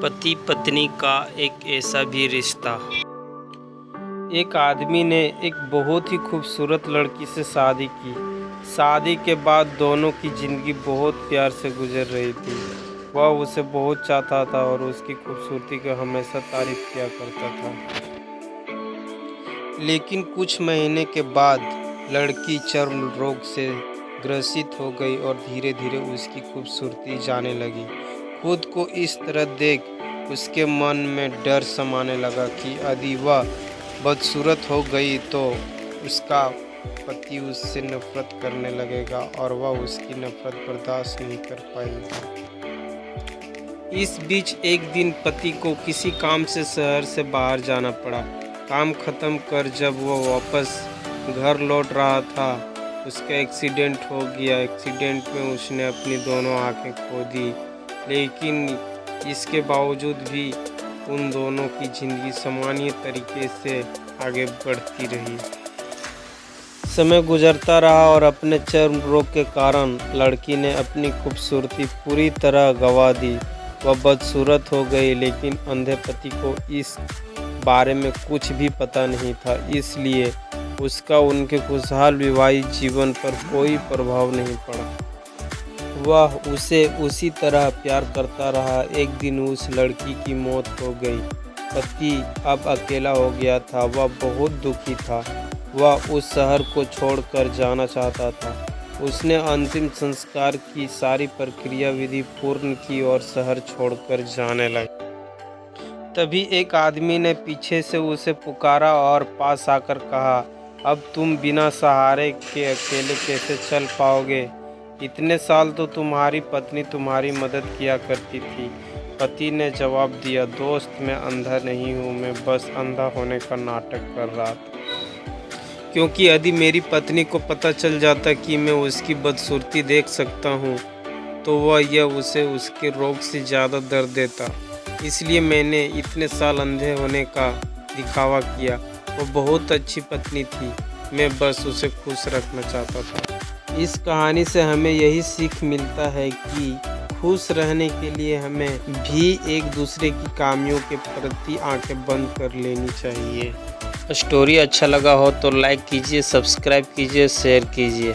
पति पत्नी का एक ऐसा भी रिश्ता। एक आदमी ने एक बहुत ही खूबसूरत लड़की से शादी की। शादी के बाद दोनों की ज़िंदगी बहुत प्यार से गुजर रही थी। वह उसे बहुत चाहता था और उसकी खूबसूरती की हमेशा तारीफ किया करता था। लेकिन कुछ महीने के बाद लड़की चर्म रोग से ग्रसित हो गई और धीरे धीरे उसकी खूबसूरती जाने लगी। खुद को इस तरह देख उसके मन में डर समाने लगा कि यदि वह बदसूरत हो गई तो उसका पति उससे नफरत करने लगेगा और वह उसकी नफरत बर्दाश्त नहीं कर पाएगी। इस बीच एक दिन पति को किसी काम से शहर से बाहर जाना पड़ा। काम खत्म कर जब वह वापस घर लौट रहा था, उसका एक्सीडेंट हो गया। एक्सीडेंट में उसने अपनी दोनों आंखें खो दी, लेकिन इसके बावजूद भी उन दोनों की ज़िंदगी सामान्य तरीके से आगे बढ़ती रही। समय गुजरता रहा और अपने चर्म रोग के कारण लड़की ने अपनी खूबसूरती पूरी तरह गंवा दी। वह बदसूरत हो गई, लेकिन अंधे पति को इस बारे में कुछ भी पता नहीं था, इसलिए उसका उनके खुशहाल वैवाहिक जीवन पर कोई प्रभाव नहीं पड़ा। वह उसे उसी तरह प्यार करता रहा। एक दिन उस लड़की की मौत हो गई। पति अब अकेला हो गया था। वह बहुत दुखी था। वह उस शहर को छोड़कर जाना चाहता था। उसने अंतिम संस्कार की सारी प्रक्रिया विधि पूर्ण की और शहर छोड़कर जाने लगा। तभी एक आदमी ने पीछे से उसे पुकारा और पास आकर कहा, अब तुम बिना सहारे के अकेले कैसे चल पाओगे? इतने साल तो तुम्हारी पत्नी तुम्हारी मदद किया करती थी। पति ने जवाब दिया, दोस्त मैं अंधा नहीं हूँ, मैं बस अंधा होने का नाटक कर रहा था। क्योंकि यदि मेरी पत्नी को पता चल जाता कि मैं उसकी बदसूरती देख सकता हूँ, तो वह यह उसे उसके रोग से ज़्यादा दर्द देता। इसलिए मैंने इतने साल अंधे होने का दिखावा किया। वो बहुत अच्छी पत्नी थी, मैं बस उसे खुश रखना चाहता था। इस कहानी से हमें यही सीख मिलता है कि खुश रहने के लिए हमें भी एक दूसरे की खामियों के प्रति आंखें बंद कर लेनी चाहिए। स्टोरी अच्छा लगा हो तो लाइक कीजिए, सब्सक्राइब कीजिए, शेयर कीजिए।